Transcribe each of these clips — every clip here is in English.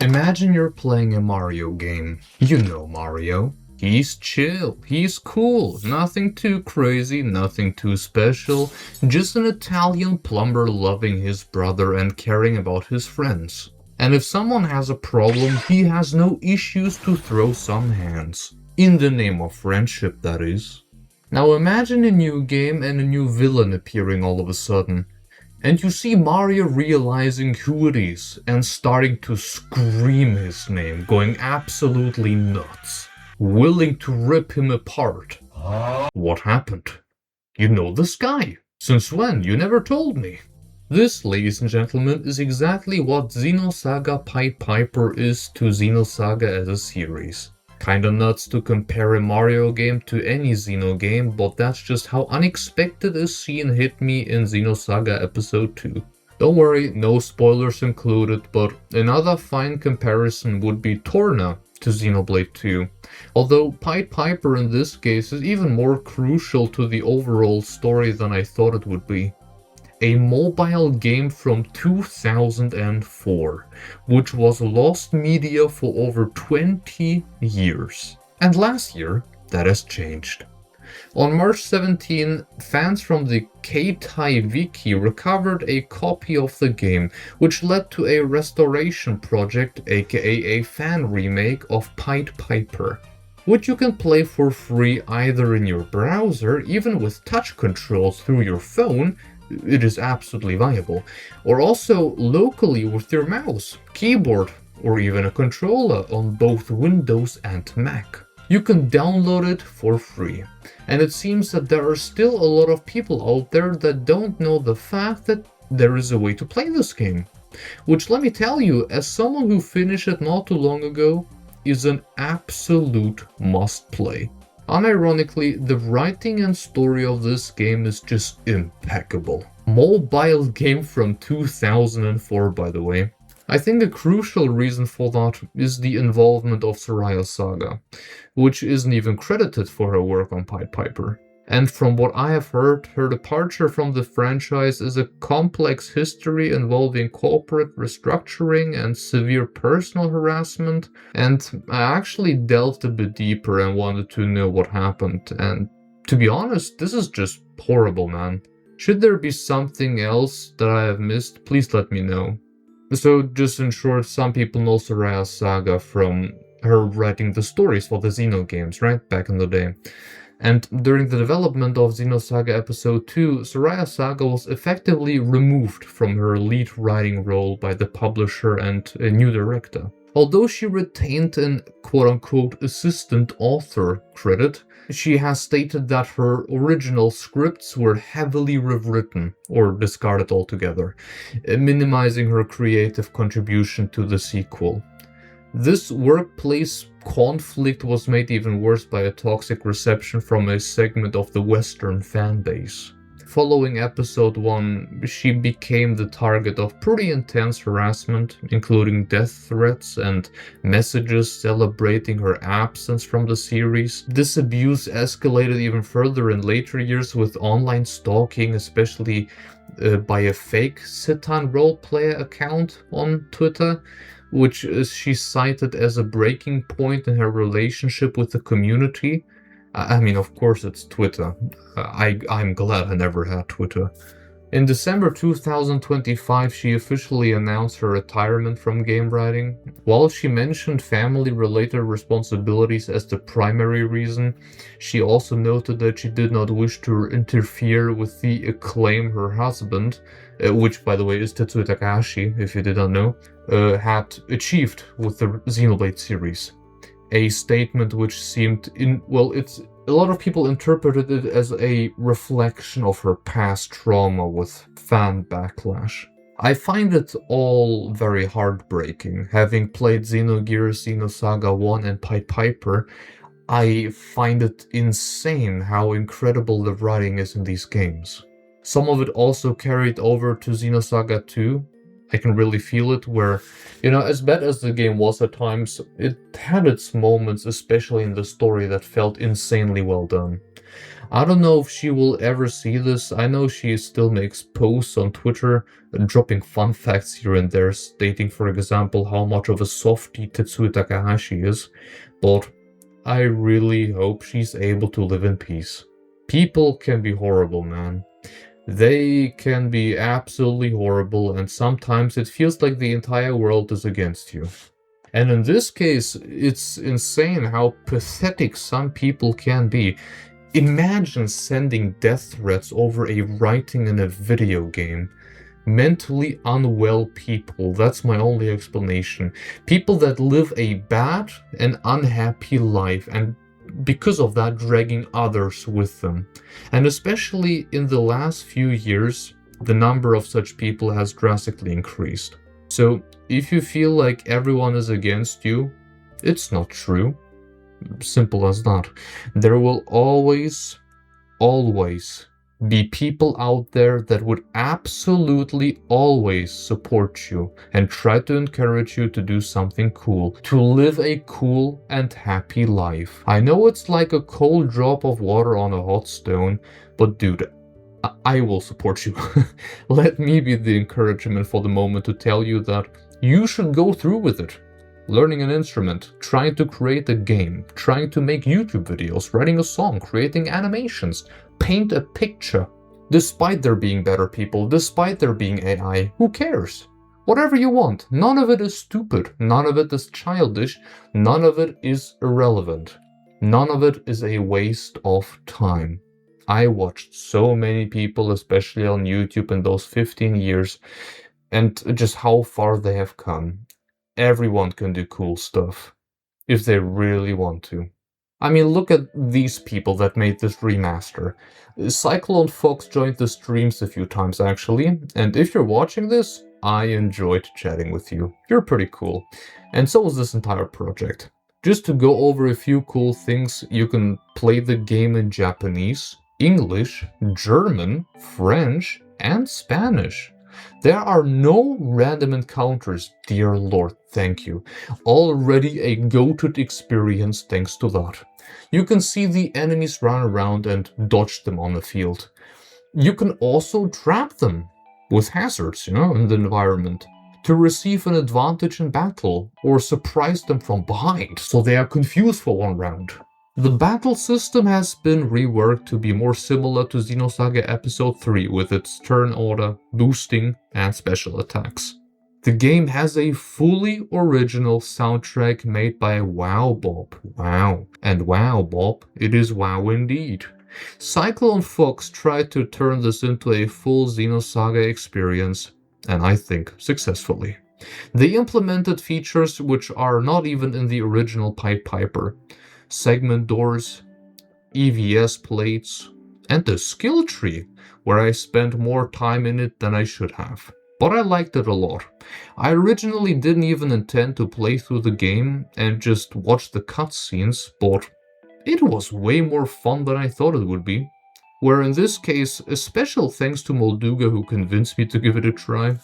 Imagine you're playing a Mario game. You know Mario. He's chill, he's cool, nothing too crazy, nothing too special, just an Italian plumber loving his brother and caring about his friends. And if someone has a problem, he has no issues to throw some hands. In the name of friendship, that is. Now imagine a new game and a new villain appearing all of a sudden. And you see Mario realizing who it is and starting to scream his name, going absolutely nuts, willing to rip him apart. What happened? You know this guy. Since when? You never told me. This, ladies and gentlemen, is exactly what Xenosaga Pied Piper is to Xenosaga as a series. Kinda nuts to compare a Mario game to any Xeno game, but that's just how unexpected a scene hit me in Xenosaga Episode II. Don't worry, no spoilers included, but another fine comparison would be Torna to Xenoblade 2. Although Pied Piper in this case is even more crucial to the overall story than I thought it would be. A mobile game from 2004, which was lost media for over 20 years. And last year, that has changed. On March 17, fans from the Keitai Wiki recovered a copy of the game, which led to a restoration project, aka a fan remake of Pied Piper, which you can play for free either in your browser, even with touch controls through your phone. It is absolutely viable, or also locally with your mouse, keyboard, or even a controller on both Windows and Mac. You can download it for free, and it seems that there are still a lot of people out there that don't know the fact that there is a way to play this game, which, let me tell you, as someone who finished it not too long ago, is an absolute must-play. Unironically, the writing and story of this game is just impeccable. Mobile game from 2004, by the way. I think a crucial reason for that is the involvement of Soraya Saga, which isn't even credited for her work on Pied Piper. And from what I have heard, her departure from the franchise is a complex history involving corporate restructuring and severe personal harassment, and I actually delved a bit deeper and wanted to know what happened, and to be honest, this is just horrible, man. Should there be something else that I have missed, please let me know. So just in short, some people know Soraya Saga from her writing the stories for the Xeno games, right, back in the day. And during the development of Xenosaga Episode II, Soraya Saga was effectively removed from her lead writing role by the publisher and a new director. Although she retained an quote-unquote assistant author credit, she has stated that her original scripts were heavily rewritten or discarded altogether, minimizing her creative contribution to the sequel. This workplace conflict was made even worse by a toxic reception from a segment of the Western fanbase. Following Episode 1, she became the target of pretty intense harassment, including death threats and messages celebrating her absence from the series. This abuse escalated even further in later years with online stalking, especially by a fake Citan roleplayer account on Twitter, which she cited as a breaking point in her relationship with the community. I mean, of course it's Twitter. I'm glad I never had Twitter. In December 2025, she officially announced her retirement from game writing. While she mentioned family-related responsibilities as the primary reason, she also noted that she did not wish to interfere with the acclaim her husband, which by the way is Tetsuya Takahashi, if you did not know, had achieved with the Xenoblade series. A statement which seemed a lot of people interpreted it as a reflection of her past trauma with fan backlash. I find it all very heartbreaking. Having played Xenogears, Xenosaga 1 and Pied Piper, I find it insane how incredible the writing is in these games. Some of it also carried over to Xenosaga 2. I can really feel it, where, as bad as the game was at times, it had its moments, especially in the story, that felt insanely well done. I don't know if she will ever see this. I know she still makes posts on Twitter, dropping fun facts here and there, stating, for example, how much of a softie Tetsuya Takahashi is, but I really hope she's able to live in peace. People can be horrible, man. They can be absolutely horrible, and sometimes it feels like the entire world is against you. And in this case, it's insane how pathetic some people can be. Imagine sending death threats over a writing in a video game. Mentally unwell people, that's my only explanation. People that live a bad and unhappy life, and because of that dragging others with them. And especially in the last few years, the number of such people has drastically increased. So if you feel like everyone is against you, it's not true. Simple as that. There will always be people out there that would absolutely always support you and try to encourage you to do something cool, to live a cool and happy life. I know it's like a cold drop of water on a hot stone, but dude, I will support you. Let me be the encouragement for the moment to tell you that you should go through with it. Learning an instrument, trying to create a game, trying to make YouTube videos, writing a song, creating animations, paint a picture. Despite there being better people, despite there being AI, who cares? Whatever you want. None of it is stupid. None of it is childish. None of it is irrelevant. None of it is a waste of time. I watched so many people, especially on YouTube in those 15 years, and just how far they have come. Everyone can do cool stuff, if they really want to. I mean, look at these people that made this remaster. Cyclonefox joined the streams a few times actually, and if you're watching this, I enjoyed chatting with you. You're pretty cool. And so is this entire project. Just to go over a few cool things, you can play the game in Japanese, English, German, French, and Spanish. There are no random encounters, dear Lord, thank you. Already a goated experience thanks to that. You can see the enemies run around and dodge them on the field. You can also trap them with hazards, in the environment, to receive an advantage in battle, or surprise them from behind so they are confused for one round. The battle system has been reworked to be more similar to Xenosaga Episode III with its turn order, boosting, and special attacks. The game has a fully original soundtrack made by Wow Bob. Wow. And wow, Bob, it is wow indeed. Cyclonefox tried to turn this into a full Xenosaga experience, and I think successfully. They implemented features which are not even in the original Pied Piper. Segment doors, EVS plates, and the skill tree, where I spent more time in it than I should have. But I liked it a lot. I originally didn't even intend to play through the game and just watch the cutscenes, but it was way more fun than I thought it would be. Where in this case, a special thanks to Molduga who convinced me to give it a try.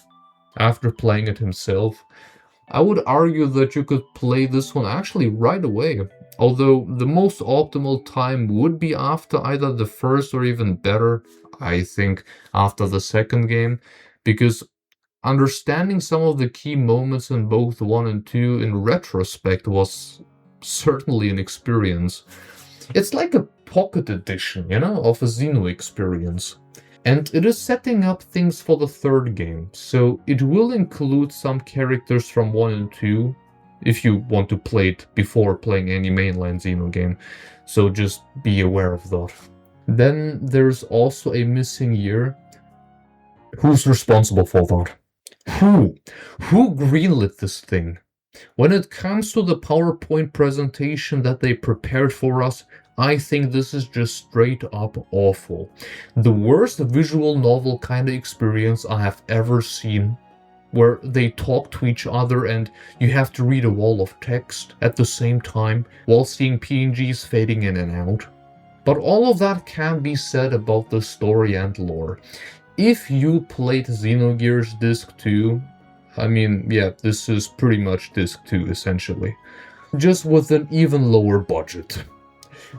After playing it himself, I would argue that you could play this one actually right away. Although the most optimal time would be after either the first or even better, I think, after the second game, because understanding some of the key moments in both 1 and 2 in retrospect was certainly an experience. It's like a pocket edition, of a Xeno experience. And it is setting up things for the third game, so it will include some characters from 1 and 2, if you want to play it before playing any mainline Xeno game, so just be aware of that. Then there's also a missing year. Who's responsible for that? Who greenlit this thing? When it comes to the PowerPoint presentation that they prepared for us, I think this is just straight up awful. The worst visual novel kind of experience I have ever seen, where they talk to each other and you have to read a wall of text at the same time while seeing PNGs fading in and out. But all of that can be said about the story and lore. If you played Xenogears Disc 2, this is pretty much Disc 2 essentially, just with an even lower budget.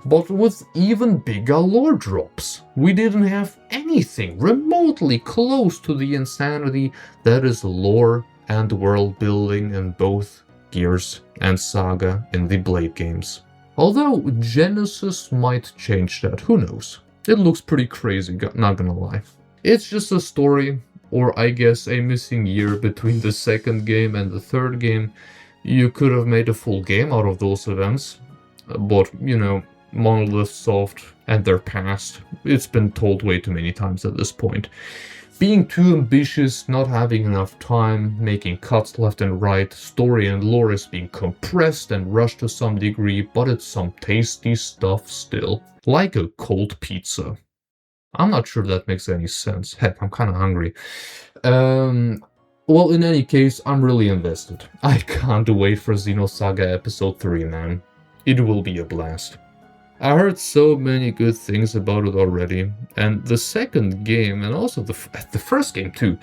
but with even bigger lore drops. We didn't have anything remotely close to the insanity that is lore and world building in both Gears and Saga in the Blade games. Although Genesis might change that, who knows? It looks pretty crazy, not gonna lie. It's just a story, or I guess a missing year between the second game and the third game. You could have made a full game out of those events, but, you know, Monolith Soft and their past, it's been told way too many times at this point. Being too ambitious, not having enough time, making cuts left and right, story and lore is being compressed and rushed to some degree, but it's some tasty stuff still. Like a cold pizza. I'm not sure that makes any sense. Heck, I'm kinda hungry. Well, in any case, I'm really invested. I can't wait for Xenosaga Episode III, man. It will be a blast. I heard so many good things about it already, and the second game, and also the first game too,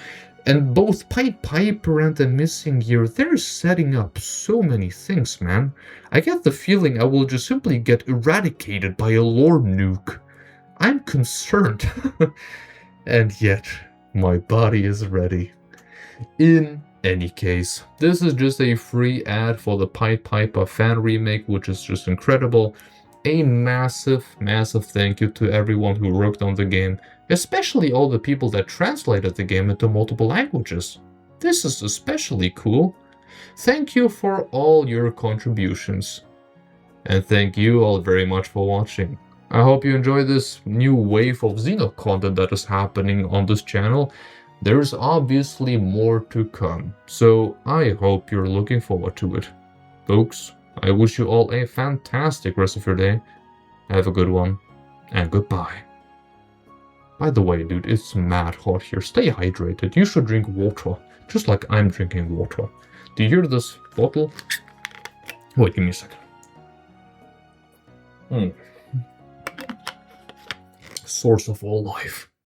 and both Pied Piper and The Missing Year, they're setting up so many things, man. I get the feeling I will just simply get eradicated by a lore nuke. I'm concerned. And yet, my body is ready. In any case, this is just a free ad for the Pied Piper fan remake, which is just incredible. A massive, massive thank you to everyone who worked on the game, especially all the people that translated the game into multiple languages. This is especially cool. Thank you for all your contributions. And thank you all very much for watching. I hope you enjoy this new wave of Xeno content that is happening on this channel. There's obviously more to come, so I hope you're looking forward to it. Folks, I wish you all a fantastic rest of your day. Have a good one, and goodbye. By the way, dude, it's mad hot here. Stay hydrated. You should drink water, just like I'm drinking water. Do you hear this bottle? Wait, give me a second. Source of all life.